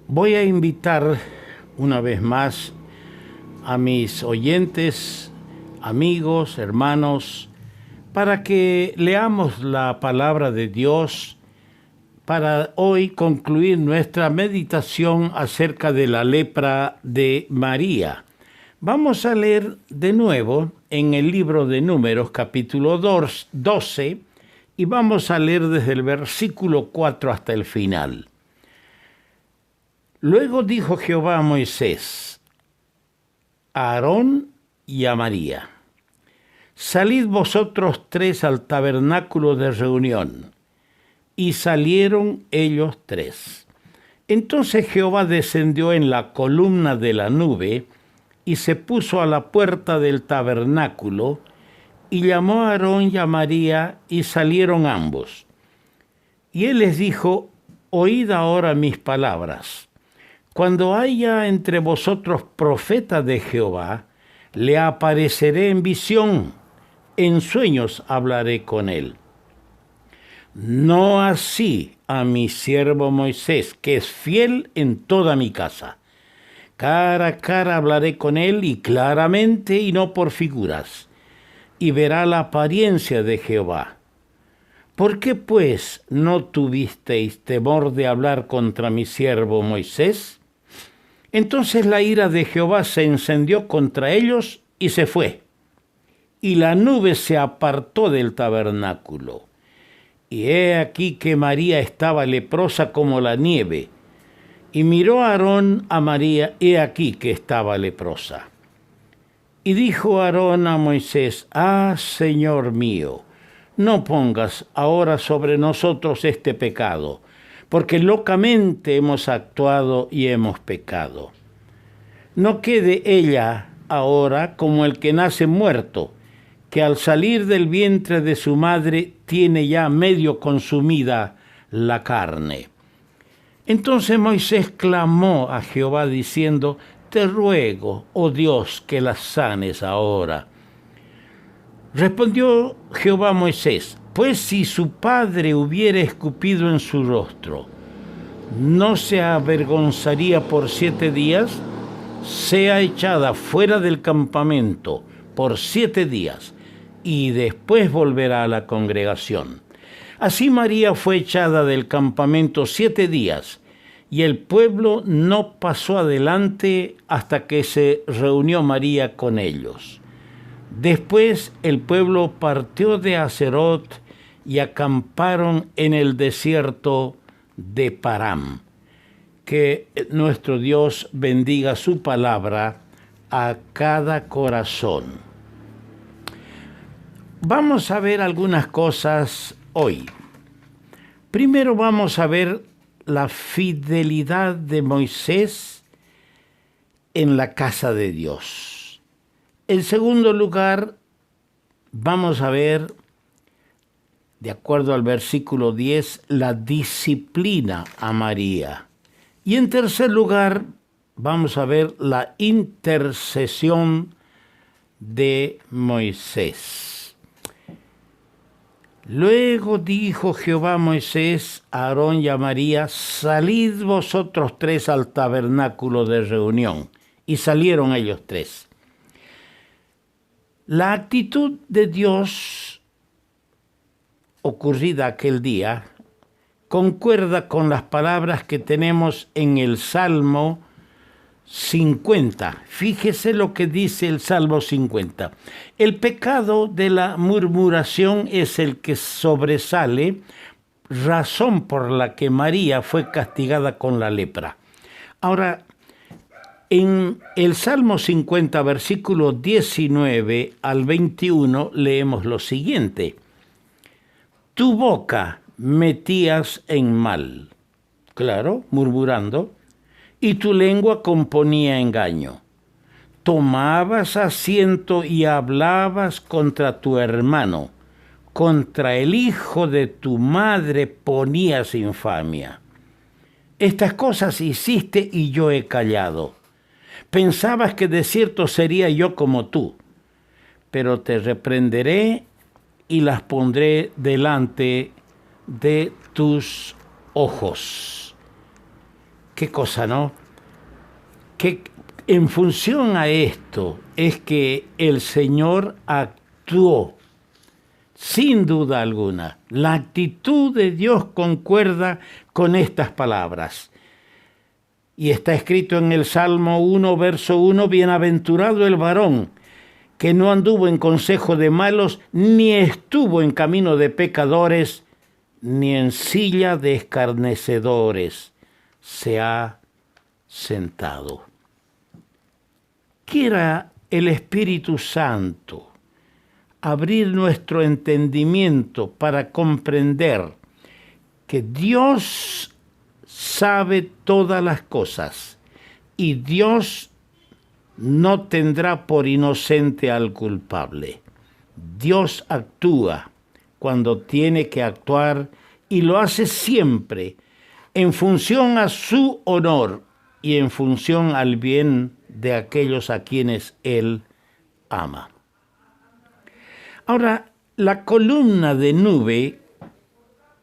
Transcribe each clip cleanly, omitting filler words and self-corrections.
Voy a invitar una vez más a mis oyentes, amigos, hermanos, para que leamos la palabra de Dios para hoy concluir nuestra meditación acerca de la lepra de María. Vamos a leer de nuevo en el libro de Números, capítulo 12, y vamos a leer desde el versículo 4 hasta el final. Luego dijo Jehová a Moisés, a Aarón y a María: salid vosotros tres al tabernáculo de reunión. Y salieron ellos tres. Entonces Jehová descendió en la columna de la nube y se puso a la puerta del tabernáculo y llamó a Aarón y a María y salieron ambos. Y él les dijo: oíd ahora mis palabras. Cuando haya entre vosotros profeta de Jehová, le apareceré en visión, en sueños hablaré con él. No así a mi siervo Moisés, que es fiel en toda mi casa. Cara a cara hablaré con él y claramente y no por figuras, y verá la apariencia de Jehová. ¿Por qué pues no tuvisteis temor de hablar contra mi siervo Moisés? Entonces la ira de Jehová se encendió contra ellos y se fue, y la nube se apartó del tabernáculo. Y he aquí que María estaba leprosa como la nieve. Y miró Aarón a María, he aquí que estaba leprosa. Y dijo Aarón a Moisés: Señor mío, no pongas ahora sobre nosotros este pecado, porque locamente hemos actuado y hemos pecado. No quede ella ahora como el que nace muerto, que al salir del vientre de su madre tiene ya medio consumida la carne. Entonces Moisés clamó a Jehová diciendo: te ruego, oh Dios, que la sanes ahora. Respondió Jehová a Moisés: pues si su padre hubiera escupido en su rostro, ¿no se avergonzaría por 7 días? Sea echada fuera del campamento por 7 días, y después volverá a la congregación. Así María fue echada del campamento 7 días, y el pueblo no pasó adelante hasta que se reunió María con ellos. Después el pueblo partió de Hazerot y acamparon en el desierto de Param. Que nuestro Dios bendiga su palabra a cada corazón. Vamos a ver algunas cosas hoy. Primero vamos a ver la fidelidad de Moisés en la casa de Dios. En segundo lugar, vamos a ver, de acuerdo al versículo 10, la disciplina a María. Y en tercer lugar, vamos a ver la intercesión de Moisés. Luego dijo Jehová a Moisés, a Aarón y a María: salid vosotros tres al tabernáculo de reunión. Y salieron ellos tres. La actitud de Dios ocurrida aquel día concuerda con las palabras que tenemos en el Salmo 50. Fíjese lo que dice el Salmo 50. El pecado de la murmuración es el que sobresale, razón por la que María fue castigada con la lepra. Ahora, en el Salmo 50, versículo 19 al 21, leemos lo siguiente: tu boca metías en mal, claro, murmurando, y tu lengua componía engaño. Tomabas asiento y hablabas contra tu hermano, contra el hijo de tu madre ponías infamia. Estas cosas hiciste y yo he callado. Pensabas que de cierto sería yo como tú, pero te reprenderé y las pondré delante de tus ojos. qué cosa, ¿no? Que en función a esto es que el Señor actuó, sin duda alguna. La actitud de Dios concuerda con estas palabras. Y está escrito en el Salmo 1, verso 1, bienaventurado el varón que no anduvo en consejo de malos, ni estuvo en camino de pecadores, ni en silla de escarnecedores se ha sentado. Quiera el Espíritu Santo abrir nuestro entendimiento para comprender que Dios sabe todas las cosas y Dios no tendrá por inocente al culpable. Dios actúa cuando tiene que actuar y lo hace siempre en función a su honor y en función al bien de aquellos a quienes Él ama. Ahora, la columna de nube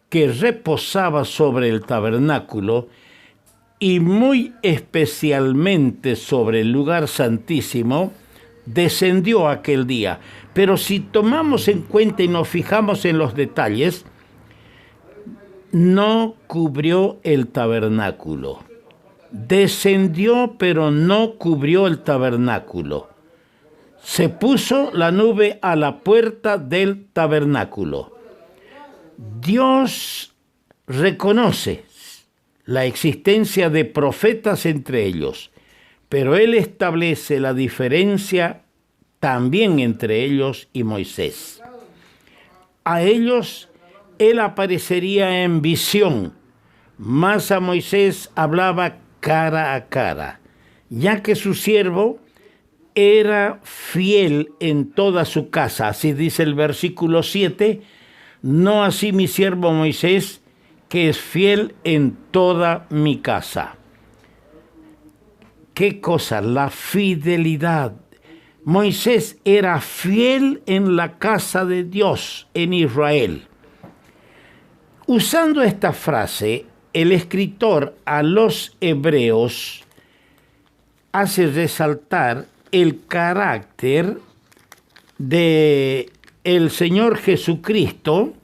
que reposaba sobre el tabernáculo y muy especialmente sobre el lugar santísimo, descendió aquel día. Pero si tomamos en cuenta y nos fijamos en los detalles, no cubrió el tabernáculo. Descendió, pero no cubrió el tabernáculo. Se puso la nube a la puerta del tabernáculo. Dios reconoce la existencia de profetas entre ellos, pero Él establece la diferencia también entre ellos y Moisés. A ellos Él aparecería en visión, mas a Moisés hablaba cara a cara, ya que su siervo era fiel en toda su casa. Así dice el versículo 7, no así mi siervo Moisés, que es fiel en toda mi casa. ¿Qué cosa? La fidelidad. Moisés era fiel en la casa de Dios, en Israel. Usando esta frase, el escritor a los hebreos hace resaltar el carácter de el Señor Jesucristo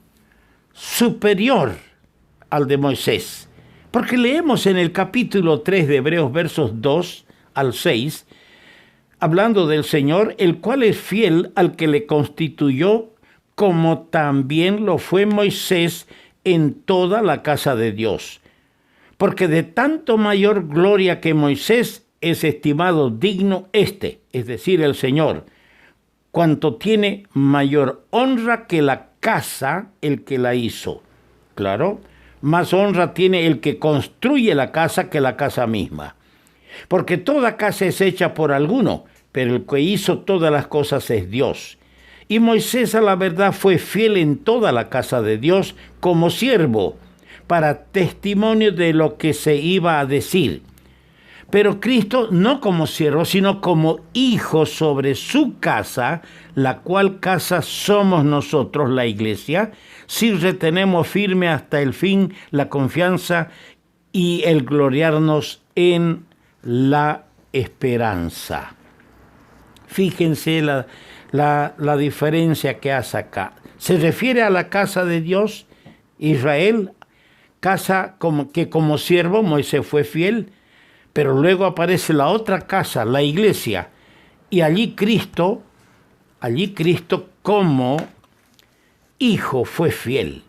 superior al de Moisés. Porque leemos en el capítulo 3 de Hebreos, versos 2 al 6, hablando del Señor, el cual es fiel al que le constituyó, como también lo fue Moisés en toda la casa de Dios. Porque de tanto mayor gloria que Moisés es estimado digno es decir, el Señor, cuanto tiene mayor honra que la casa el que la hizo. Claro, más honra tiene el que construye la casa que la casa misma. Porque toda casa es hecha por alguno, pero el que hizo todas las cosas es Dios. Y Moisés a la verdad fue fiel en toda la casa de Dios como siervo, para testimonio de lo que se iba a decir. Pero Cristo no como siervo, sino como hijo sobre su casa, la cual casa somos nosotros, la iglesia, si retenemos firme hasta el fin la confianza y el gloriarnos en la esperanza. Fíjense la diferencia que hace acá. Se refiere a la casa de Dios, Israel, casa que como siervo Moisés fue fiel, pero luego aparece la otra casa, la iglesia, y allí Cristo como hijo fue fiel.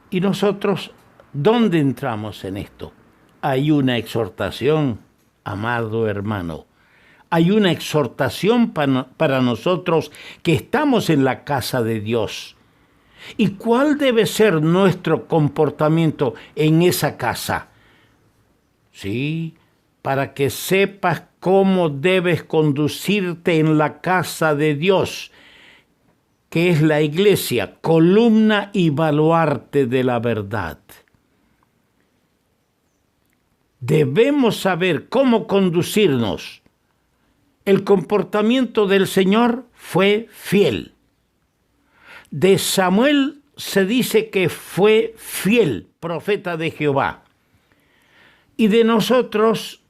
Y nosotros, ¿dónde entramos en esto? Hay una exhortación, amado hermano. Hay una exhortación para nosotros que estamos en la casa de Dios. ¿Y cuál debe ser nuestro comportamiento en esa casa? Sí, para que sepas cómo debes conducirte en la casa de Dios, que es la iglesia, columna y baluarte de la verdad. Debemos saber cómo conducirnos. El comportamiento del Señor fue fiel. De Samuel se dice que fue fiel, profeta de Jehová. Y de nosotros,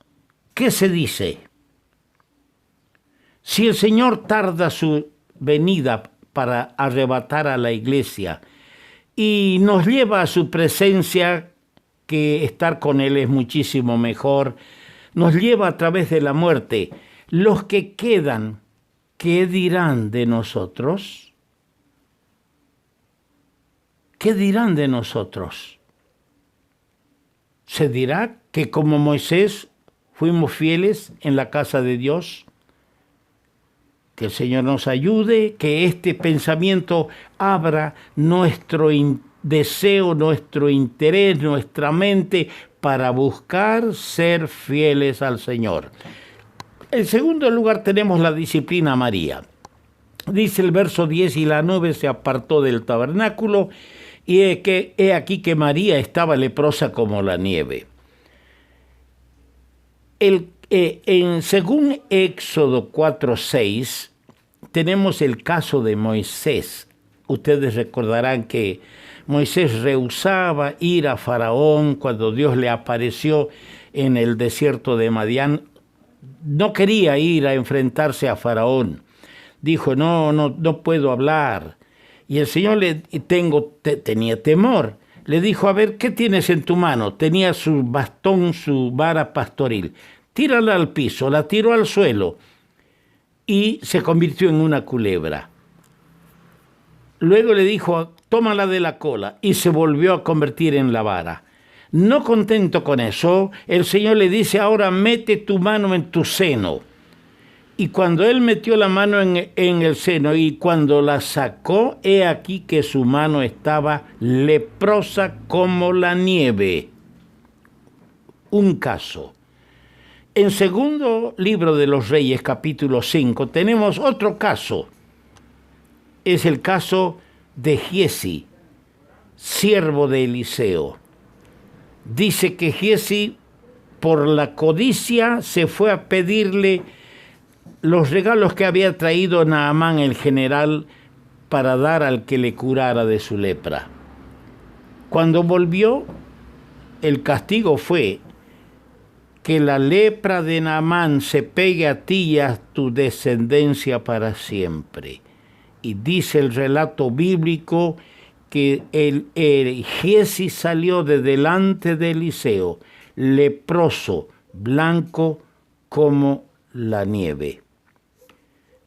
¿qué se dice? Si el Señor tarda su venida para arrebatar a la iglesia y nos lleva a su presencia, que estar con Él es muchísimo mejor, nos lleva a través de la muerte, los que quedan, ¿qué dirán de nosotros? ¿Qué dirán de nosotros? ¿Se dirá que como Moisés fuimos fieles en la casa de Dios? Que el Señor nos ayude, que este pensamiento abra nuestro deseo, nuestro interés, nuestra mente para buscar ser fieles al Señor. En segundo lugar tenemos la disciplina María. Dice el verso 10, y la nube se apartó del tabernáculo, y he aquí que María estaba leprosa como la nieve. Según Éxodo 4:6, tenemos el caso de Moisés. Ustedes recordarán que Moisés rehusaba ir a Faraón cuando Dios le apareció en el desierto de Madián. No quería ir a enfrentarse a Faraón. Dijo, no puedo hablar. Y el Señor tenía temor. Le dijo, a ver, ¿qué tienes en tu mano? Tenía su bastón, su vara pastoril. Tírala al piso, la tiró al suelo y se convirtió en una culebra. Luego le dijo, tómala de la cola, y se volvió a convertir en la vara. No contento con eso, el Señor le dice, ahora mete tu mano en tu seno. Y cuando él metió la mano en el seno y cuando la sacó, he aquí que su mano estaba leprosa como la nieve. Un caso. En segundo libro de los Reyes, capítulo 5, tenemos otro caso. Es el caso de Giezi, siervo de Eliseo. Dice que Giezi, por la codicia, se fue a pedirle los regalos que había traído Naamán el general para dar al que le curara de su lepra. Cuando volvió, el castigo fue que la lepra de Naamán se pegue a ti y a tu descendencia para siempre. Y dice el relato bíblico que el Giezi salió de delante de Eliseo, leproso, blanco como la nieve.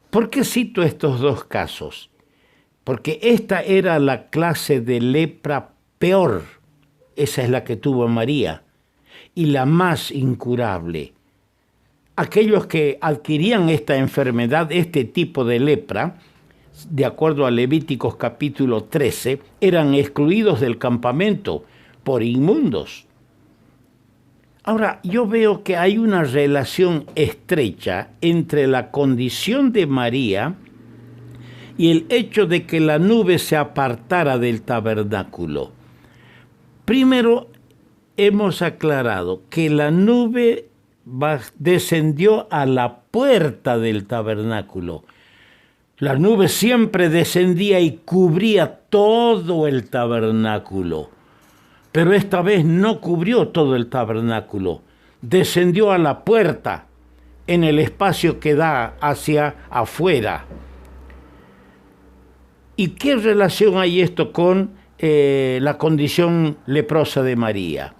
¿Por qué cito estos dos casos? Porque esta era la clase de lepra peor. Esa es la que tuvo María. Y la más incurable. Aquellos que adquirían esta enfermedad, este tipo de lepra, de acuerdo a Levíticos capítulo 13, eran excluidos del campamento por inmundos. Ahora, yo veo que hay una relación estrecha entre la condición de María y el hecho de que la nube se apartara del tabernáculo. Primero, hemos aclarado que la nube descendió a la puerta del tabernáculo. La nube siempre descendía y cubría todo el tabernáculo. Pero esta vez no cubrió todo el tabernáculo. Descendió a la puerta, en el espacio que da hacia afuera. ¿Y qué relación hay esto con la condición leprosa de María?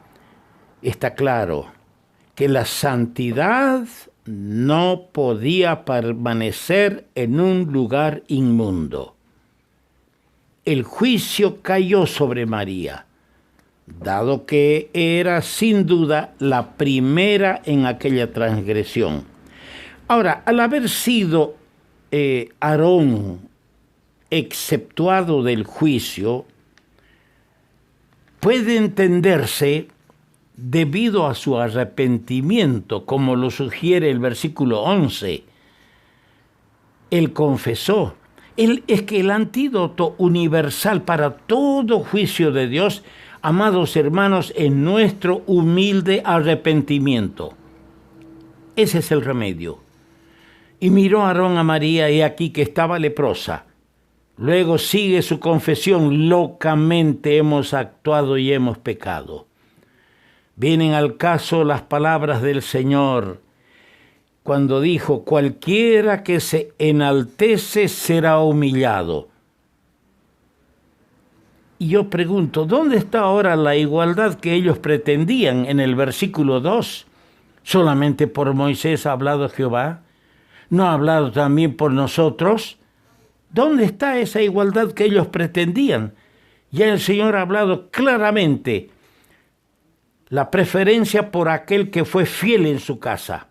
Está claro que la santidad no podía permanecer en un lugar inmundo. El juicio cayó sobre María, dado que era sin duda la primera en aquella transgresión. Ahora, al haber sido Aarón exceptuado del juicio, puede entenderse debido a su arrepentimiento, como lo sugiere el versículo 11. Él confesó. Es que el antídoto universal para todo juicio de Dios, amados hermanos, es nuestro humilde arrepentimiento. Ese es el remedio. Y miró Aarón a María, y aquí que estaba leprosa. Luego sigue su confesión: locamente hemos actuado y hemos pecado. Vienen al caso las palabras del Señor cuando dijo: cualquiera que se enaltece será humillado. Y yo pregunto, ¿dónde está ahora la igualdad que ellos pretendían en el versículo 2? ¿Solamente por Moisés ha hablado Jehová? ¿No ha hablado también por nosotros? ¿Dónde está esa igualdad que ellos pretendían? Ya el Señor ha hablado claramente la preferencia por aquel que fue fiel en su casa.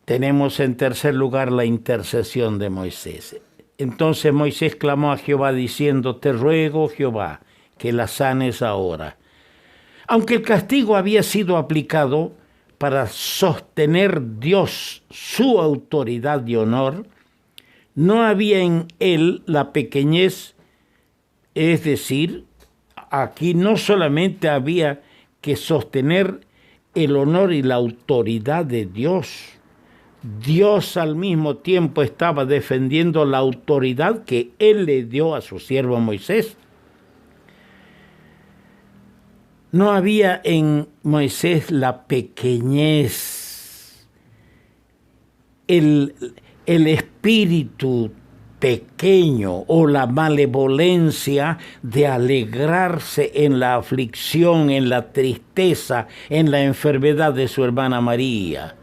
Tenemos en tercer lugar la intercesión de Moisés. Entonces Moisés clamó a Jehová diciendo: te ruego, Jehová, que la sanes ahora. Aunque el castigo había sido aplicado para sostener Dios su autoridad y honor, no había en él la pequeñez, es decir, aquí no solamente había que sostener el honor y la autoridad de Dios. Dios al mismo tiempo estaba defendiendo la autoridad que Él le dio a su siervo Moisés. No había en Moisés la pequeñez, el espíritu pequeño o la malevolencia de alegrarse en la aflicción, en la tristeza, en la enfermedad de su hermana María.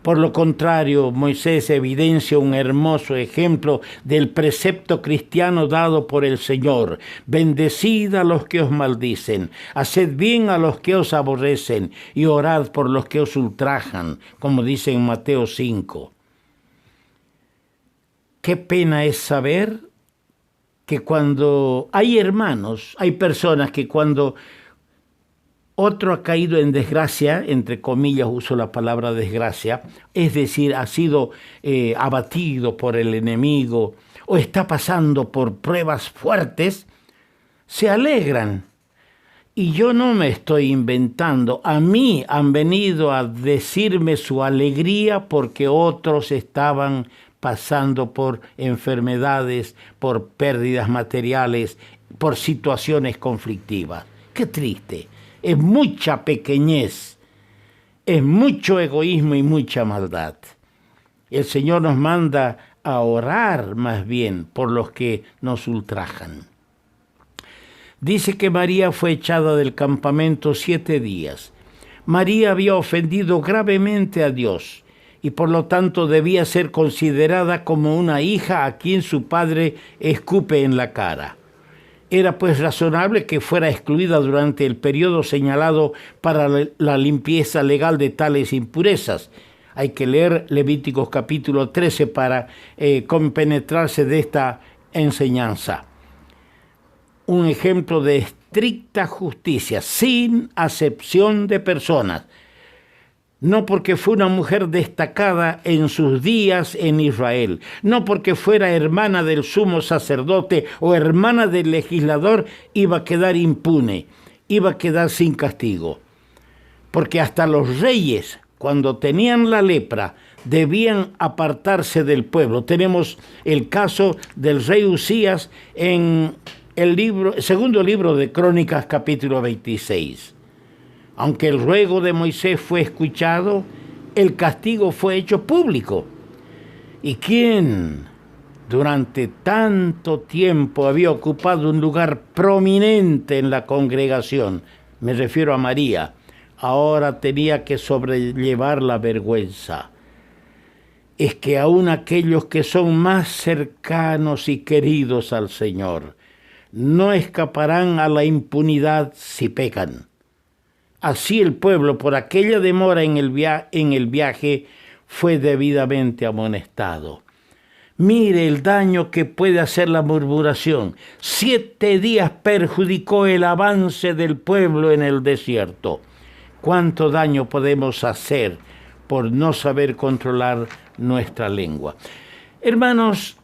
Por lo contrario, Moisés evidencia un hermoso ejemplo del precepto cristiano dado por el Señor. Bendecid a los que os maldicen, haced bien a los que os aborrecen y orad por los que os ultrajan, como dice en Mateo 5. Qué pena es saber que cuando hay hermanos, hay personas que cuando otro ha caído en desgracia, entre comillas uso la palabra desgracia, es decir, ha sido abatido por el enemigo o está pasando por pruebas fuertes, se alegran. Y yo no me estoy inventando. A mí han venido a decirme su alegría porque otros estaban pasando por enfermedades, por pérdidas materiales, por situaciones conflictivas. Qué triste. Es mucha pequeñez, es mucho egoísmo y mucha maldad. El Señor nos manda a orar más bien por los que nos ultrajan. Dice que María fue echada del campamento 7 días. María había ofendido gravemente a Dios y por lo tanto debía ser considerada como una hija a quien su padre escupe en la cara. Era pues razonable que fuera excluida durante el periodo señalado para la limpieza legal de tales impurezas. Hay que leer Levíticos capítulo 13 para compenetrarse de esta enseñanza. Un ejemplo de estricta justicia, sin acepción de personas. No porque fue una mujer destacada en sus días en Israel, no porque fuera hermana del sumo sacerdote o hermana del legislador, iba a quedar impune, iba a quedar sin castigo. Porque hasta los reyes, cuando tenían la lepra, debían apartarse del pueblo. Tenemos el caso del rey Usías en el segundo libro de Crónicas, capítulo 26. Aunque el ruego de Moisés fue escuchado, el castigo fue hecho público. ¿Y quién durante tanto tiempo había ocupado un lugar prominente en la congregación? Me refiero a María. Ahora tenía que sobrellevar la vergüenza. Es que aún aquellos que son más cercanos y queridos al Señor no escaparán a la impunidad si pecan. Así el pueblo, por aquella demora en el viaje, fue debidamente amonestado. Mire el daño que puede hacer la murmuración. 7 días perjudicó el avance del pueblo en el desierto. ¿Cuánto daño podemos hacer por no saber controlar nuestra lengua? Hermanos,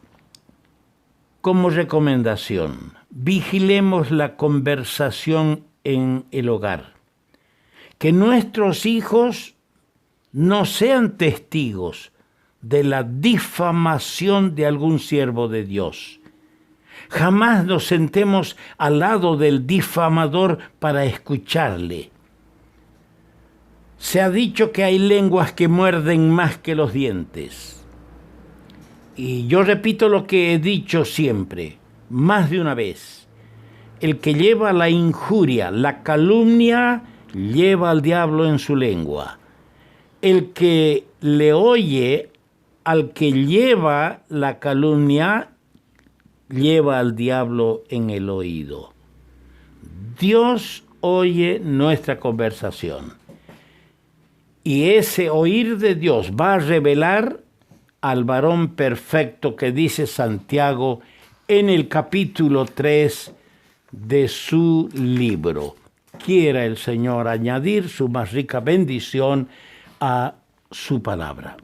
como recomendación, vigilemos la conversación en el hogar. Que nuestros hijos no sean testigos de la difamación de algún siervo de Dios. Jamás nos sentemos al lado del difamador para escucharle. Se ha dicho que hay lenguas que muerden más que los dientes. Y yo repito lo que he dicho siempre, más de una vez. El que lleva la injuria, la calumnia, lleva al diablo en su lengua. El que le oye al que lleva la calumnia, lleva al diablo en el oído. Dios oye nuestra conversación. Y ese oír de Dios va a revelar al varón perfecto que dice Santiago en el capítulo 3 de su libro. Quiera el Señor añadir su más rica bendición a su palabra.